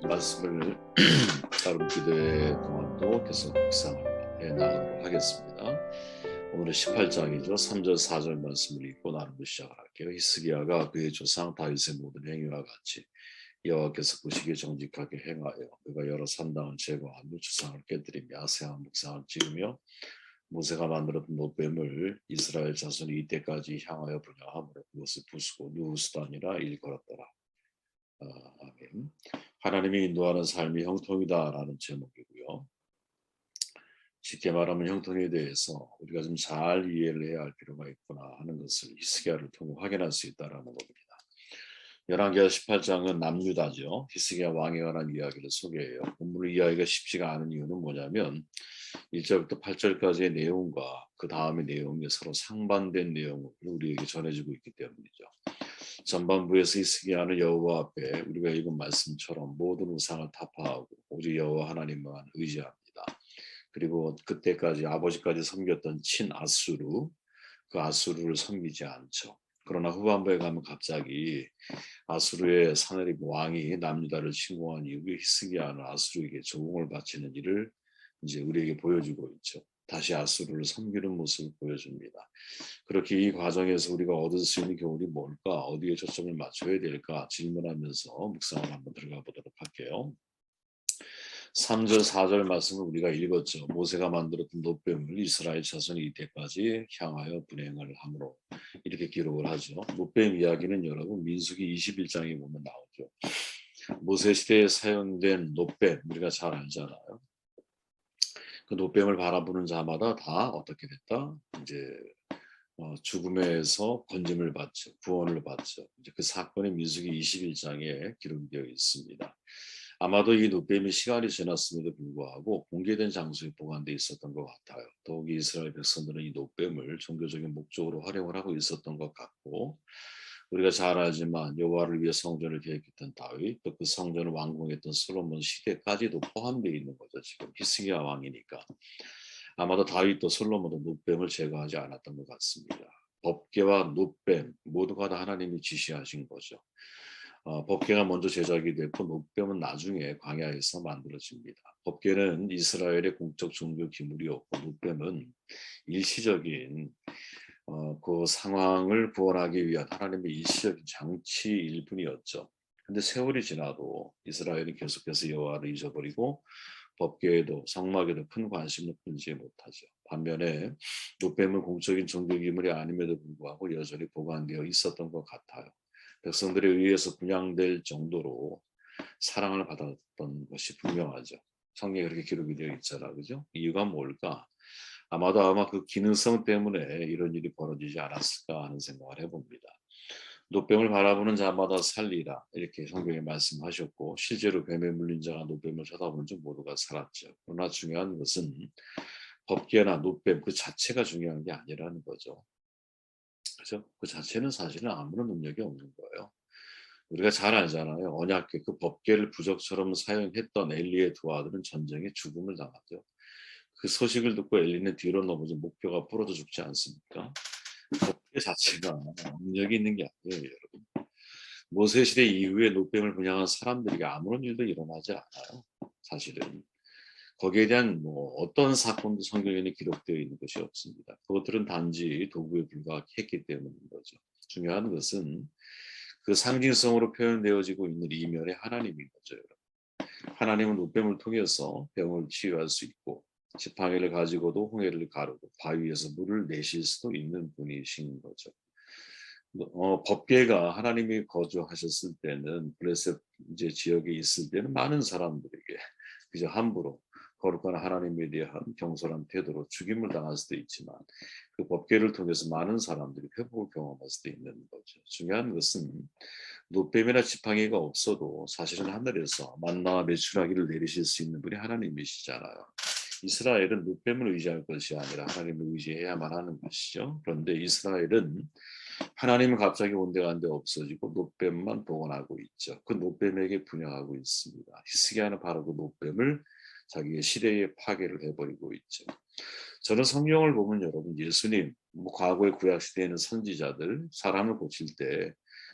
말씀을 여러분 기도회 동안도 계속 묵상해 나가도록 하겠습니다. 오늘은 18장이죠. 3절 4절 말씀을 읽고 나누고 시작을 할게요. 히스기야가 그의 조상 다윗의 모든 행위와 같이 여호와께서 보시기에 정직하게 행하여 그가 여러 산당을 제거하며 주상을 깨뜨리며 아세한 묵상을 찍으며 모세가 만들었던 노뱀을 이스라엘 자손이 이때까지 향하여 분양함으로 그것을 부수고 누수단이라 일컬었더라. 아멘. 하나님이 인도하는 삶이 형통이다라는 제목이고요. 쉽게 말하면 형통에 대해서 우리가 좀 잘 이해를 해야 할 필요가 있구나 하는 것을 히스기야를 통해 확인할 수 있다라는 겁니다. 열왕기하 18장은 남유다죠. 히스기야 왕에 관한 이야기를 소개해요. 본문을 이해하기가 쉽지가 않은 이유는 뭐냐면 1절부터 8절까지의 내용과 그 다음의 내용이 서로 상반된 내용을 우리에게 전해지고 있기 때문이죠. 전반부에서 히스기야는 여호와 앞에 우리가 읽은 말씀처럼 모든 우상을 타파하고 오직 여호와 하나님만 의지합니다. 그리고 그때까지 아버지까지 섬겼던 친 아수르, 그 아수르를 섬기지 않죠. 그러나 후반부에 가면 갑자기 아수르의 사내립 왕이 남유다를 침공한 이후에 히스기야는 아수르에게 조공을 바치는 일을 이제 우리에게 보여주고 있죠. 다시 아수르를 섬기는 모습을 보여줍니다. 그렇게 이 과정에서 우리가 얻을 수 있는 교훈이 뭘까? 어디에 초점을 맞춰야 될까? 질문하면서 묵상을 한번 들어가 보도록 할게요. 3절 4절 말씀을 우리가 읽었죠. 모세가 만들었던 노뱀을 이스라엘 자손이 이때까지 향하여 분행을 함으로 이렇게 기록을 하죠. 노뱀 이야기는 여러분 민수기 21장에 보면 나오죠. 모세 시대에 사용된 노뱀 우리가 잘 알잖아요. 그 노뱀을 바라보는 자마다 다 어떻게 됐다? 이제 죽음에서 건짐을 받죠. 구원을 받죠. 이제 그 사건이 민수기 21장에 기록되어 있습니다. 아마도 이 노뱀이 시간이 지났음에도 불구하고 공개된 장소에 보관되어 있었던 것 같아요. 더욱이 이스라엘 백성들은 이 노뱀을 종교적인 목적으로 활용을 하고 있었던 것 같고 우리가 잘 알지만 여호와를 위해 성전을 계획했던 다윗 또 그 성전을 완공했던 솔로몬 시대까지도 포함되어 있는 거죠. 지금 히스기야 왕이니까. 아마도 다윗도 솔로몬도 노뱀을 제거하지 않았던 것 같습니다. 법궤와 노뱀 모두가 다 하나님이 지시하신 거죠. 법궤가 먼저 제작이 됐고 노뱀은 나중에 광야에서 만들어집니다. 법궤는 이스라엘의 공적 종교 기물이었고 노뱀은 일시적인 그 상황을 구원하기 위한 하나님의 일시적인 장치일 뿐이었죠. 근데 세월이 지나도 이스라엘이 계속해서 여호와를 잊어버리고 법궤에도 성막에도 큰 관심을 끊지 못하죠. 반면에 노뱀은 공적인 종교 기물이 아님에도 불구하고 여전히 보관되어 있었던 것 같아요. 백성들에 의해서 분양될 정도로 사랑을 받았던 것이 분명하죠. 성경에 그렇게 기록이 되어 있잖아, 그죠? 이유가 뭘까? 아마 그 기능성 때문에 이런 일이 벌어지지 않았을까 하는 생각을 해봅니다. 노뱀을 바라보는 자마다 살리라 이렇게 성경에 말씀하셨고 실제로 뱀에 물린 자가 노뱀을 쳐다보는 중 모두가 살았죠. 그러나 중요한 것은 법궤나 노뱀 그 자체가 중요한 게 아니라는 거죠. 그죠? 그 자체는 사실은 아무런 능력이 없는 거예요. 우리가 잘 알잖아요. 언약궤 그 법궤를 부적처럼 사용했던 엘리의 두 아들은 전쟁에 죽음을 당하죠. 그 소식을 듣고 엘리는 뒤로 넘어져 목뼈가 부러져 죽지 않습니까? 법궤 자체가 능력이 있는 게 아니에요, 여러분. 모세 시대 이후에 노뱀을 분양한 사람들에게 아무런 일도 일어나지 않아요. 사실은 거기에 대한 뭐 어떤 사건도 성경에는 기록되어 있는 것이 없습니다. 그것들은 단지 도구에 불과했기 때문인 거죠. 중요한 것은 그 상징성으로 표현되어지고 있는 이면에 하나님인 거죠. 하나님은 노뱀을 통해서 병을 치유할 수 있고 지팡이를 가지고도 홍해를 가르고 바위에서 물을 내실 수도 있는 분이신 거죠. 법궤가 하나님이 거주하셨을 때는 블레셋 이제 지역에 있을 때는 많은 사람들에게 그저 함부로 거룩한 하나님에 대한 경솔한 태도로 죽임을 당할 수도 있지만 그 법궤를 통해서 많은 사람들이 회복을 경험할 수도 있는 거죠. 중요한 것은 노뱀이나 지팡이가 없어도 사실은 하늘에서 만나와 메추라기를 내리실 수 있는 분이 하나님이시잖아요. 이스라엘은 노뱀을 의지할 것이 아니라 하나님을 의지해야만 하는 것이죠. 그런데 이스라엘은 하나님은 갑자기 온데간데 없어지고 노뱀만 복원하고 있죠. 그 노뱀에게 분양하고 있습니다. 히스기야는 바로 그 노뱀을 자기의 시대에 파괴를 해버리고 있죠. 저는 성경을 보면 여러분 예수님, 과거의 구약 시대에는 선지자들 사람을 고칠 때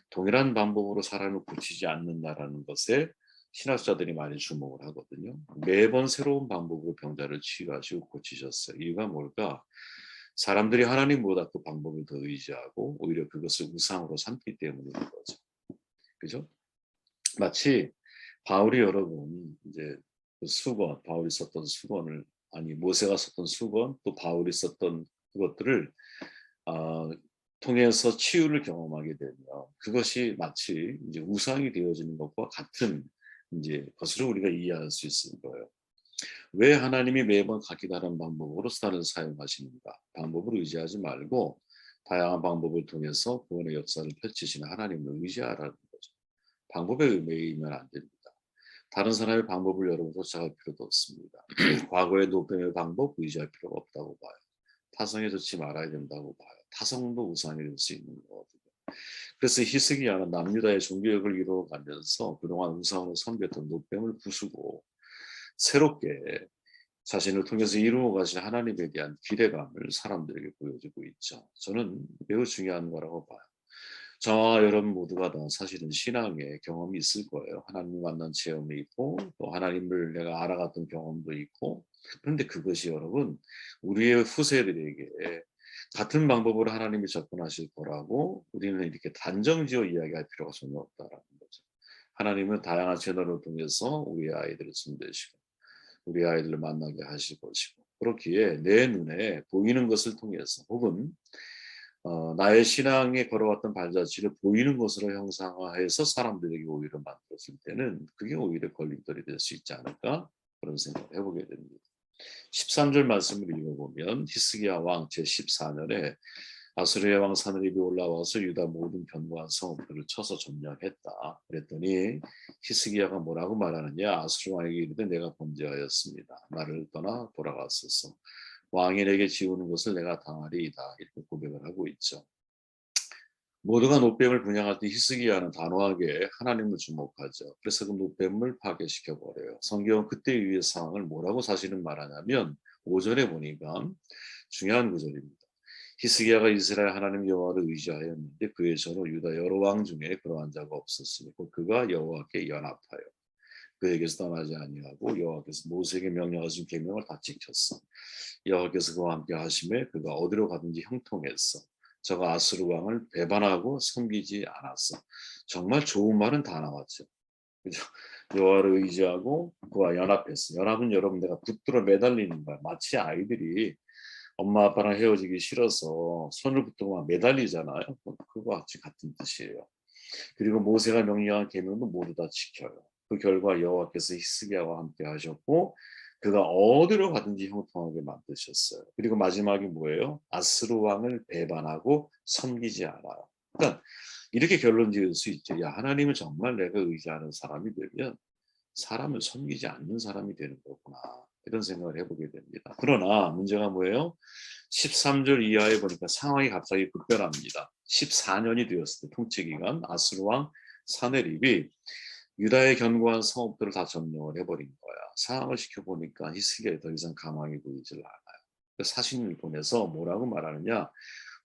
동일한 방법으로 사람을 고치지 않는다라는 것에 신학자들이 많이 주목을 하거든요. 매번 새로운 방법으로 병자를 치유하시고 고치셨어요. 이유가 뭘까? 사람들이 하나님보다 그 방법을 더 의지하고 오히려 그것을 우상으로 삼기 때문인 거죠. 그죠? 마치 바울이 여러분 이제 그 수건, 바울이 썼던 수건을 아니 모세가 썼던 수건 또 바울이 썼던 그것들을 아, 통해서 치유를 경험하게 되면 그것이 마치 이제 우상이 되어지는 것과 같은 이제 것으로 우리가 이해할 수 있을 거예요. 왜 하나님이 매번 각기 다른 방법으로 수단을 사용하시는가? 방법을 의지하지 말고 다양한 방법을 통해서 구원의 역사를 펼치시는 하나님을 의지하라는 거죠. 방법에 매이면 안 됩니다. 다른 사람의 방법을 여러분 쫓아갈 필요도 없습니다. 과거의 노뱀의 방법 의지할 필요가 없다고 봐요. 타성에 젖지 말아야 된다고 봐요. 타성도 우상이 될 수 있는 거거든요. 그래서 히스기야는 남유다의 종교역을 이루어가면서 그동안 우상으로 섬겼던 노뱀을 부수고 새롭게 자신을 통해서 이루어가신 하나님에 대한 기대감을 사람들에게 보여주고 있죠. 저는 매우 중요한 거라고 봐요. 저와 여러분 모두가 다 사실은 신앙의 경험이 있을 거예요. 하나님 만난 체험이 있고 또 하나님을 내가 알아갔던 경험도 있고 그런데 그것이 여러분 우리의 후세들에게 같은 방법으로 하나님이 접근하실 거라고 우리는 이렇게 단정지어 이야기할 필요가 전혀 없다라는 거죠. 하나님은 다양한 채널을 통해서 우리 아이들을 손대시고 우리 아이들을 만나게 하실 것이고 그렇기에 내 눈에 보이는 것을 통해서 혹은 나의 신앙에 걸어왔던 발자취를 보이는 것으로 형상화해서 사람들에게 오히려 만들었을 때는 그게 오히려 걸림돌이 될 수 있지 않을까 그런 생각을 해보게 됩니다. 13절 말씀을 읽어보면 히스기야 왕 제14년에 아수르의 왕 사느립이 올라와서 유다 모든 견고한 성읍들을 쳐서 점령했다. 그랬더니 히스기야가 뭐라고 말하느냐 아수르 왕에게 이르되 내가 범죄하였습니다. 나를 떠나 돌아갔소서. 왕이 내게 지우는 것을 내가 당하리이다. 이렇게 고백을 하고 있죠. 모두가 노뱀을 분양할 때 히스기야는 단호하게 하나님을 주목하죠. 그래서 그 노뱀을 파괴시켜 버려요. 성경은 그때 위의 상황을 뭐라고 사실은 말하냐면 5절에 보니까 중요한 구절입니다. 히스기야가 이스라엘 하나님 여호와를 의지하였는데 그의 전후 유다 여러 왕 중에 그러한 자가 없었으니 그가 여호와께 연합하여 그에게서 떠나지 아니하고 여호와께서 모세에게 명령하신 계명을 다 지켰어. 여호와께서 그와 함께 하심에 그가 어디로 가든지 형통했어. 저가 아수르 왕을 배반하고 섬기지 않았어. 정말 좋은 말은 다 나왔죠. 그죠? 여호와를 의지하고 그와 연합했어. 연합은 여러분 내가 붙들어 매달리는 거야. 마치 아이들이 엄마 아빠랑 헤어지기 싫어서 손을 붙들고 막 매달리잖아요. 그거 같이 같은 뜻이에요. 그리고 모세가 명령한 계명도 모두 다 지켜요. 그 결과 여호와께서 히스기야와 함께 하셨고 그가 어디로 가든지 형통하게 만드셨어요. 그리고 마지막이 뭐예요? 아스루 왕을 배반하고 섬기지 않아요. 그러니까 이렇게 결론 지을 수 있죠. 야 하나님은 정말 내가 의지하는 사람이 되면 사람을 섬기지 않는 사람이 되는 거구나. 이런 생각을 해보게 됩니다. 그러나 문제가 뭐예요? 13절 이하에 보니까 상황이 갑자기 급변합니다. 14년이 되었을 때 통치기간 아스루 왕 사네립이 유다의 견고한 성읍들을 다 점령을 해버린 거야. 상황을 지켜보니까 히스기야에 더 이상 가망이 보이질 않아요. 사신을 보내서 뭐라고 말하느냐?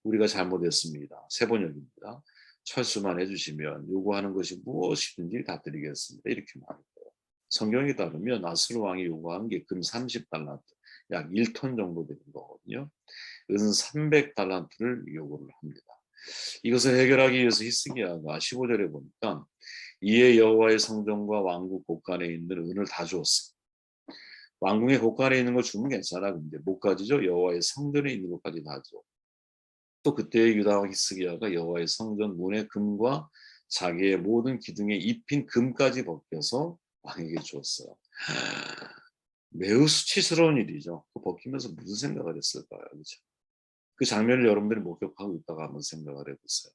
우리가 잘못했습니다. 세 번역입니다. 철수만 해주시면 요구하는 것이 무엇이든지 다 드리겠습니다. 이렇게 말해요. 성경에 따르면 아스루 왕이 요구한 게 금 30달란트, 약 1톤 정도 되는 거거든요. 은 300달란트를 요구를 합니다. 이것을 해결하기 위해서 히스기야가 15절에 보니까 이에 여호와의 성전과 왕국 곳간에 있는 은을 다 주었어. 왕궁의 곳간에 있는 거 주면 괜찮아. 근데 못 가지죠. 여호와의 성전에 있는 것까지 다 줘. 또 그때 유다 왕 히스기야가 여호와의 성전 문의 금과 자기의 모든 기둥에 입힌 금까지 벗겨서 왕에게 주었어요. 매우 수치스러운 일이죠. 그 벗기면서 무슨 생각을 했을까요? 그렇죠? 그 장면을 여러분들이 목격하고 있다가 한번 생각을 해보세요.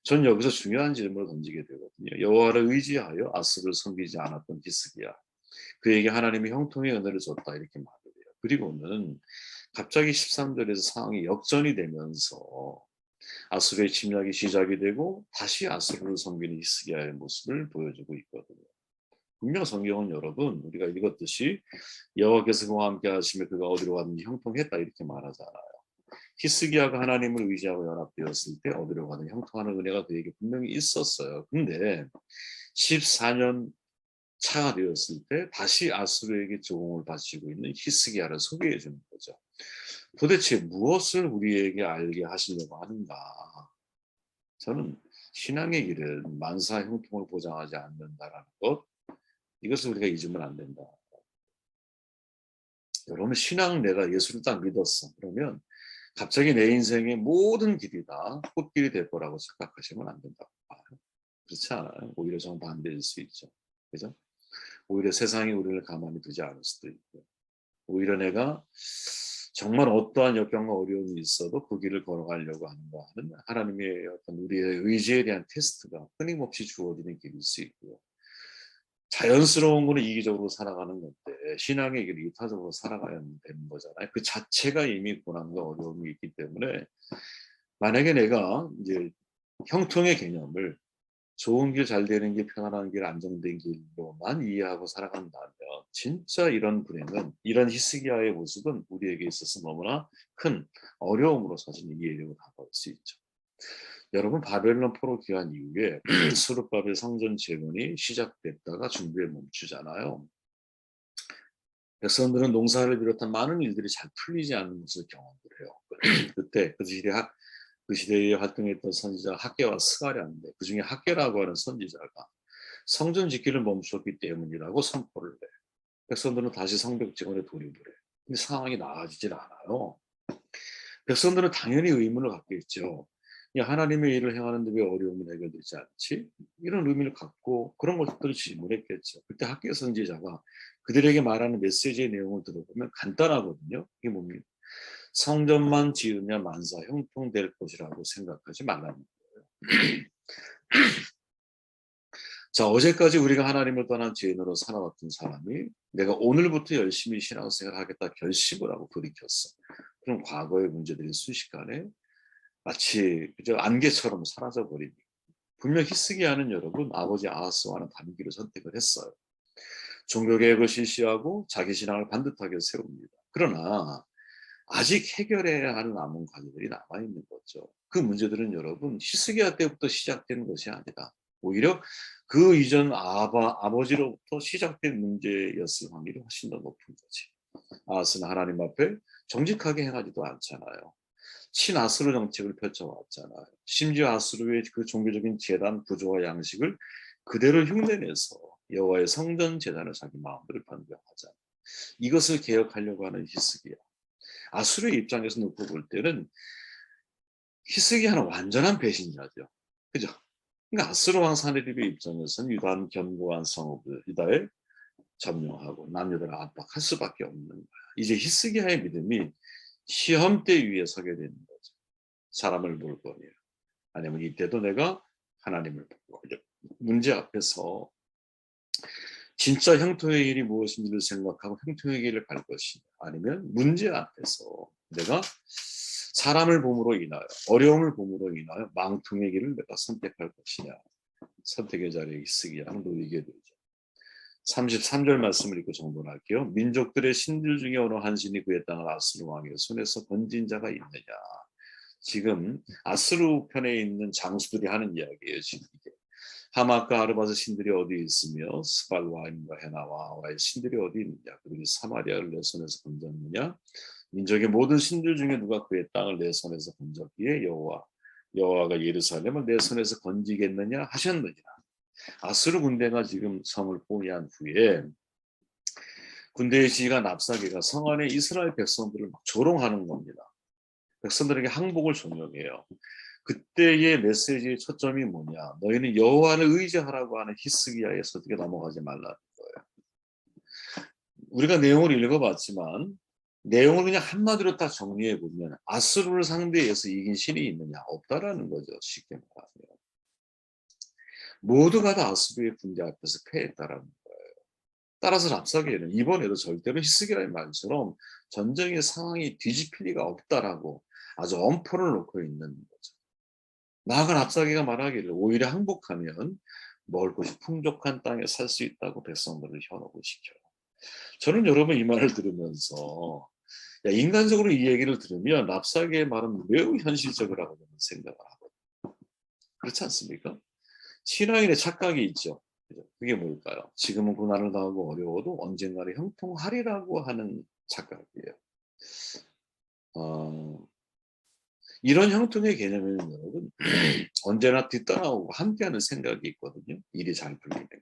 전 여기서 중요한 질문을 던지게 되거든요. 여호와를 의지하여 아스를 섬기지 않았던 히스기야. 그에게 하나님이 형통의 은혜를 줬다 이렇게 말을 해요. 그리고는 갑자기 13절에서 상황이 역전이 되면서 아수르의 침략이 시작이 되고 다시 아수르를 섬기는 히스기야의 모습을 보여주고 있거든요. 분명 성경은 여러분 우리가 읽었듯이 여호와께서 그와 함께 하시며 그가 어디로 가든지 형통했다 이렇게 말하잖아요. 히스기야가 하나님을 의지하고 연합되었을 때 어디로 가든 형통하는 은혜가 그에게 분명히 있었어요. 근데 14년 차가 되었을 때 다시 아수르에게 조공을 바치고 있는 히스기야를 소개해 주는 거죠. 도대체 무엇을 우리에게 알게 하시려고 하는가? 저는 신앙의 길은 만사 형통을 보장하지 않는다라는 것, 이것을 우리가 잊으면 안 된다. 여러분, 신앙, 내가 예수를 딱 믿었어. 그러면 갑자기 내 인생의 모든 길이 다 꽃길이 될 거라고 생각하시면 안 된다고 봐요. 그렇지 않아요. 오히려 정반대일 수 있죠. 그죠? 오히려 세상이 우리를 가만히 두지 않을 수도 있고, 오히려 내가 정말 어떠한 역경과 어려움이 있어도 그 길을 걸어가려고 하는 하나님의 어떤 우리의 의지에 대한 테스트가 끊임없이 주어지는 길일 수 있고요. 자연스러운 거는 이기적으로 살아가는 건데 신앙의 길을 이타적으로 살아가야 되는 거잖아요. 그 자체가 이미 고난과 어려움이 있기 때문에 만약에 내가 이제 형통의 개념을 좋은 길, 잘 되는 길, 편안한 길, 안정된 길로만 이해하고 살아간다면 진짜 이런 불행은, 이런 히스기야의 모습은 우리에게 있어서 너무나 큰 어려움으로 사실 이해되고 다가올 수 있죠. 여러분, 바벨론 포로 기한 이후에 스룹바벨 성전 재건이 시작됐다가 중도에 멈추잖아요. 백성들은 농사를 비롯한 많은 일들이 잘 풀리지 않는 것을 경험을 해요. 그때 그 시대에 활동했던 선지자 학개와 스가랴인데 그중에 학개라고 하는 선지자가 성전 짓기를 멈췄기 때문이라고 선포를 해. 백성들은 다시 성벽 재건에 돌입을 해. 근데 상황이 나아지질 않아요. 백성들은 당연히 의문을 갖겠죠. 야, 하나님의 일을 행하는데 왜 어려움이 해결되지 않지? 이런 의미를 갖고 그런 것들을 질문했겠죠. 그때 학개 선지자가 그들에게 말하는 메시지의 내용을 들어보면 간단하거든요. 이게 뭡니까? 성전만 지으면 만사 형통될 것이라고 생각하지 말라는 거예요. 자, 어제까지 우리가 하나님을 떠난 죄인으로 살아왔던 사람이 내가 오늘부터 열심히 신앙생활을 하겠다 결심을 하고 돌이켰어. 그럼 과거의 문제들이 순식간에 마치 그저 안개처럼 사라져버립니다. 분명 히스기야는 여러분 아버지 아하스와는 다른 길을 선택을 했어요. 종교개혁을 실시하고 자기 신앙을 반듯하게 세웁니다. 그러나 아직 해결해야 하는 남은 과제들이 남아있는 거죠. 그 문제들은 여러분 히스기야 때부터 시작된 것이 아니라 오히려 그 이전 아버지로부터 시작된 문제였을 확률이 훨씬 더 높은 거지. 아하스는 하나님 앞에 정직하게 행하지도 않잖아요. 친아수르 정책을 펼쳐왔잖아요. 심지어 아수르의 그 종교적인 제단 구조와 양식을 그대로 흉내내서 여호와의 성전 제단을 자기 마음대로 변경하잖아요. 이것을 개혁하려고 하는 히스기야. 아수르의 입장에서 놓고 볼 때는 히스기야는 완전한 배신자죠. 그죠? 그러니까 아수르 왕 사네립의 입장에서는 유다는 견고한 성읍을 유다에 점령하고 남유다를 압박할 수밖에 없는 거야. 이제 히스기야의 믿음이 시험대 위에 서게 되는 거죠. 사람을 볼 거냐. 아니면 이때도 내가 하나님을 볼 거냐. 문제 앞에서 진짜 형통의 길이 무엇인지를 생각하고 형통의 길을 갈 것이냐. 아니면 문제 앞에서 내가 사람을 봄으로 인하여 어려움을 봄으로 인하여 망통의 길을 내가 선택할 것이냐. 선택의 자리에 있으기 하는 놓이게 되죠. 33절 말씀을 읽고 정돈할게요. 민족들의 신들 중에 어느 한 신이 그의 땅을 아수르 왕의 손에서 건진 자가 있느냐. 지금 아수르 편에 있는 장수들이 하는 이야기예요. 지금 이게. 하마과 아르바스 신들이 어디 있으며 스발와임과 헤나와의 신들이 어디 있느냐. 그들이 사마리아를 내 손에서 건졌느냐. 민족의 모든 신들 중에 누가 그의 땅을 내 손에서 건졌기에 여호와가 예루살렘을 내 손에서 건지겠느냐 하셨느니라. 아수르 군대가 지금 성을 포위한 후에 군대의 지휘관 랍사게가 성 안에 이스라엘 백성들을 막 조롱하는 겁니다. 백성들에게 항복을 종용해요. 그때의 메시지의 초점이 뭐냐? 너희는 여호와를 의지하라고 하는 히스기야의 설득에 넘어가지 말라는 거예요. 우리가 내용을 읽어봤지만 내용을 그냥 한마디로 딱 정리해 보면 아수르를 상대해서 이긴 신이 있느냐? 없다라는 거죠. 쉽게 말하면. 모두가 다 아수르의 군대 앞에서 패했다라는 거예요. 따라서 랍사게는 이번에도 절대로 히스기야의 말처럼 전쟁의 상황이 뒤집힐 리가 없다라고 아주 엄포를 놓고 있는 거죠. 나아가 랍사게가 말하기를 오히려 항복하면 먹을 것이 풍족한 땅에 살 수 있다고 백성들을 현혹을 시켜요. 저는 여러분 이 말을 들으면서 인간적으로 이 얘기를 들으면 랍사게의 말은 매우 현실적이라고 저는 생각을 하거든요. 그렇지 않습니까? 신앙인의 착각이 있죠. 그죠? 그게 뭘까요? 지금은 고난을 당하고 어려워도 언젠가는 형통하리라고 하는 착각이에요. 어, 이런 형통의 개념에는 여러분 언제나 뒤따라오고 함께하는 생각이 있거든요. 일이 잘 풀리는 것,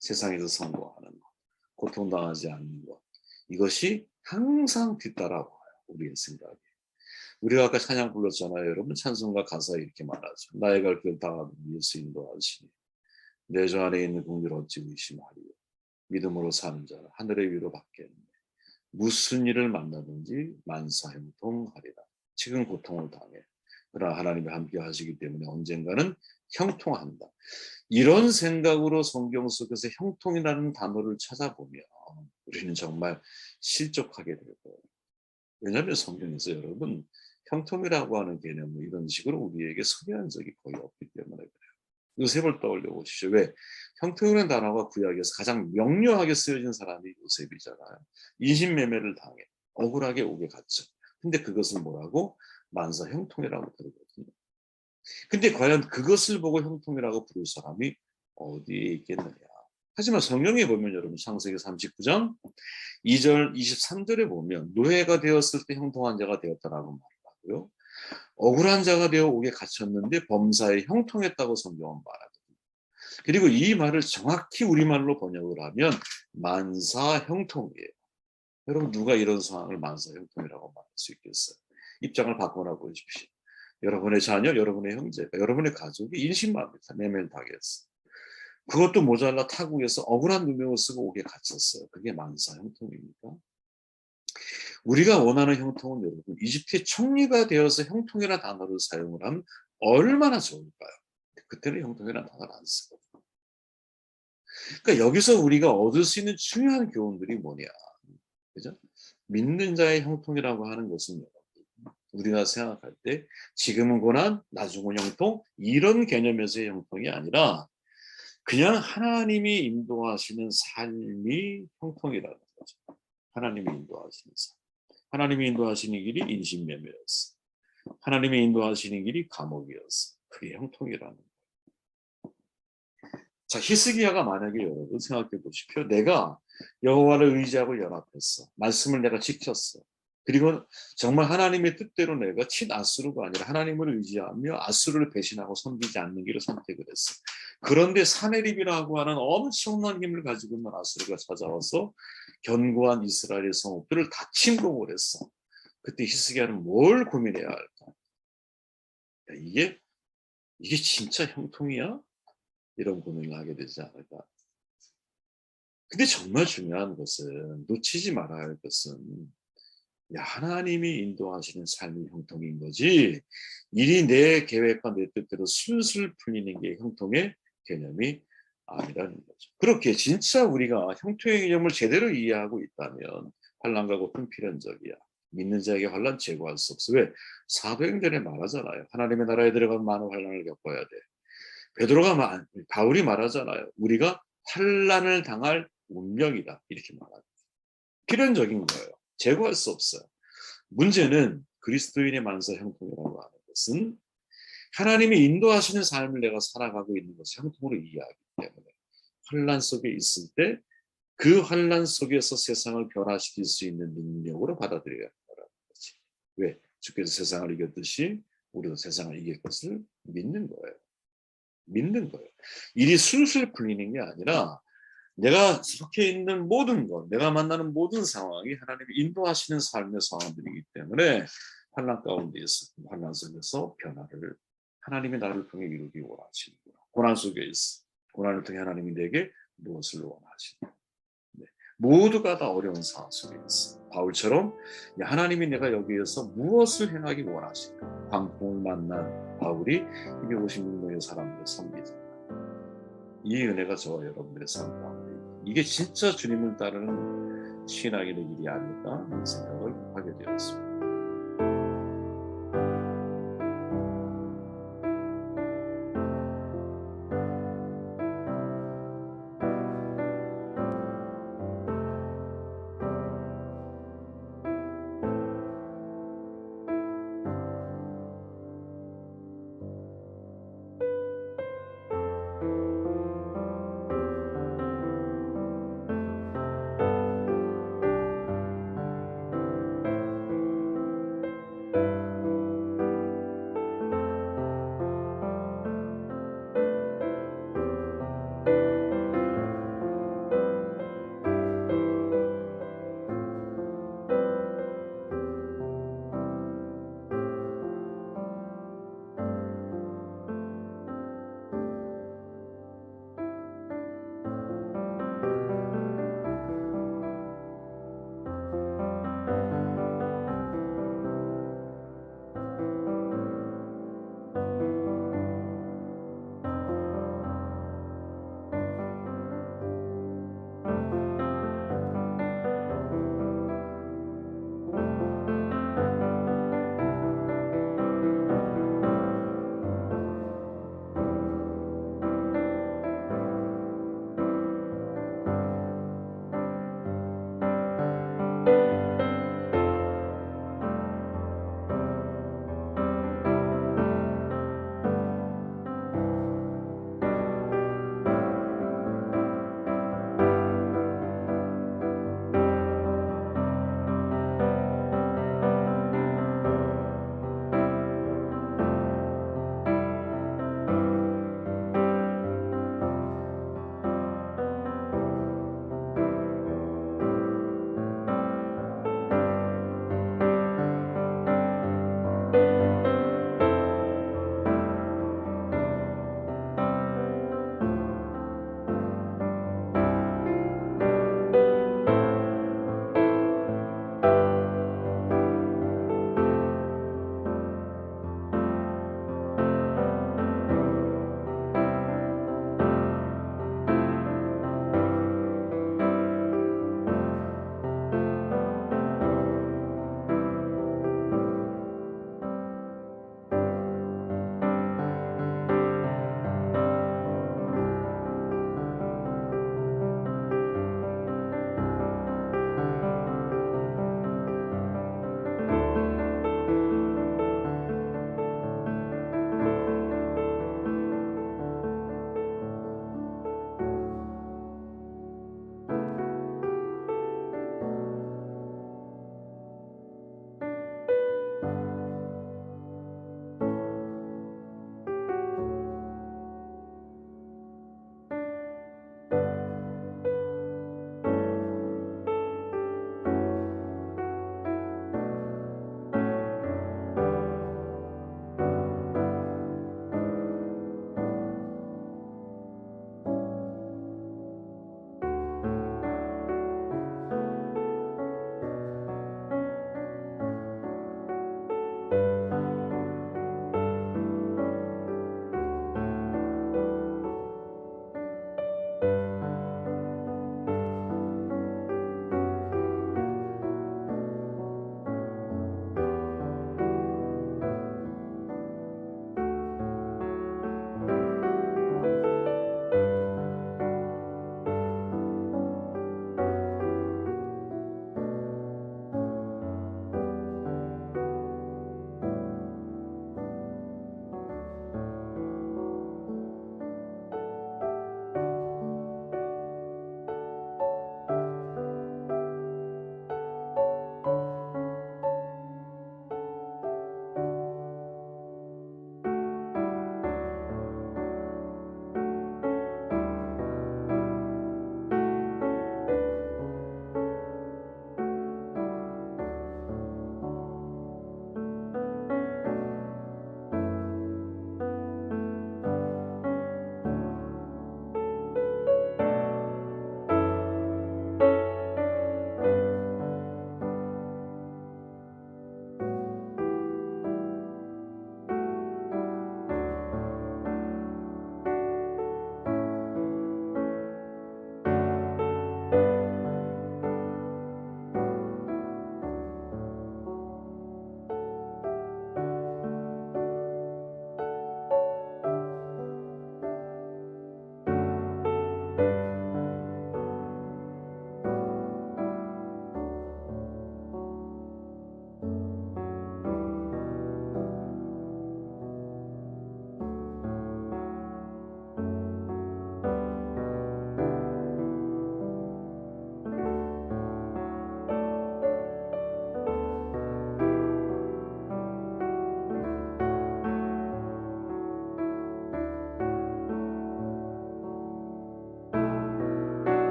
세상에서 성공하는 것, 고통당하지 않는 것. 이것이 항상 뒤따라와요. 우리의 생각이. 우리가 아까 찬양 불렀잖아요. 여러분 찬송가 가사에 이렇게 말하죠. 나의 갈 길 다 예수 인도하시니 내 주 안에 있는 공기를 어찌 의심하리요. 믿음으로 사는 자는 하늘의 위로 받겠네. 무슨 일을 만나든지 만사형통하리라. 지금 고통을 당해. 그러나 하나님이 함께 하시기 때문에 언젠가는 형통한다. 이런 생각으로 성경 속에서 형통이라는 단어를 찾아보면 우리는 정말 실족하게 될 거예요. 왜냐하면 성경에서 여러분 형통이라고 하는 개념을 이런 식으로 우리에게 소개한 적이 거의 없기 때문에 그래요. 요셉을 떠올려 보십시오. 왜? 형통이라는 단어가 구약에서 가장 명료하게 쓰여진 사람이 요셉이잖아요. 인신매매를 당해 억울하게 옥에 갇혀. 근데 그것을 뭐라고? 만사 형통이라고 부르거든요. 근데 과연 그것을 보고 형통이라고 부를 사람이 어디에 있겠느냐. 하지만 성경에 보면 여러분 창세기 39장 2절 23절에 보면 노예가 되었을 때 형통한 자가 되었다라고 말하고요. 억울한 자가 되어 옥에 갇혔는데 범사에 형통했다고 성경은 말하거든요. 그리고 이 말을 정확히 우리말로 번역을 하면 만사형통이에요. 여러분 누가 이런 상황을 만사형통이라고 말할 수 있겠어요? 입장을 바꿔나 보십시오. 여러분의 자녀, 여러분의 형제가, 여러분의 가족이 인신매매를 당했어. 그것도 모자라 타국에서 억울한 누명을 쓰고 옥에 갇혔어요. 그게 만사형통입니까? 우리가 원하는 형통은 여러분 이집트의 총리가 되어서 형통이라는 단어를 사용을 하면 얼마나 좋을까요? 그때는 형통이라는 단어를 안 쓰거든요. 그러니까 여기서 우리가 얻을 수 있는 중요한 교훈들이 뭐냐? 그죠? 믿는 자의 형통이라고 하는 것은 여러분 우리가 생각할 때 지금은 고난, 나중은 형통 이런 개념에서의 형통이 아니라 그냥 하나님이 인도하시는 삶이 형통이라는 거죠. 하나님이 인도하시는 삶. 하나님이 인도하시는 길이 인신매매였어. 하나님이 인도하시는 길이 감옥이었어. 그게 형통이라는 거예요. 자, 히스기야가 만약에 여러분 생각해 보십시오. 내가 여호와를 의지하고 연합했어. 말씀을 내가 지켰어. 그리고 정말 하나님의 뜻대로 내가 친아수르가 아니라 하나님을 의지하며 아수르를 배신하고 섬기지 않는 길을 선택을 했어. 그런데 사네립이라고 하는 엄청난 힘을 가지고 있는 아수르가 찾아와서 견고한 이스라엘의 성읍들을 다 침공을 했어. 그때 히스기야는 뭘 고민해야 할까? 이게 진짜 형통이야? 이런 고민을 하게 되지 않을까? 근데 정말 중요한 것은 놓치지 말아야 할 것은 하나님이 인도하시는 삶이 형통인 거지 일이 내 계획과 내 뜻대로 술술 풀리는 게 형통의 개념이 아니라는 거죠. 그렇게 진짜 우리가 형통의 개념을 제대로 이해하고 있다면 환난과 고통 필연적이야. 믿는 자에게 환난 제거할 수 없어. 왜? 사도행전에 말하잖아요. 하나님의 나라에 들어가면 많은 환난을 겪어야 돼. 바울이 말하잖아요. 우리가 환난을 당할 운명이다. 이렇게 말하죠. 필연적인 거예요. 제거할 수 없어요. 문제는 그리스도인의 만사 형통이라고 하는 것은 하나님이 인도하시는 삶을 내가 살아가고 있는 것을 형통으로 이해하기 때문에 환난 속에 있을 때 그 환난 속에서 세상을 변화시킬 수 있는 능력으로 받아들여야 한다는 거지. 왜? 주께서 세상을 이겼듯이 우리도 세상을 이길 것을 믿는 거예요. 믿는 거예요. 일이 술술 풀리는 게 아니라 내가 속해 있는 모든 것, 내가 만나는 모든 상황이 하나님이 인도하시는 삶의 상황들이기 때문에 환난 가운데에서, 환난 속에서 변화를 하나님이 나를 통해 이루기 원하시는구나. 고난 속에 있어. 고난을 통해 하나님이 내게 무엇을 원하시는가. 네. 모두가 다 어려운 상황 속에 있어. 바울처럼 하나님이 내가 여기에서 무엇을 행하기 원하실까. 광풍을 만난 바울이 256명의 사람들을 섬기잖아요. 이 은혜가 저와 여러분들의 삶 가운데 이게 진짜 주님을 따르는 신앙인의 길이 아닐까 하는 생각을 하게 되었습니다.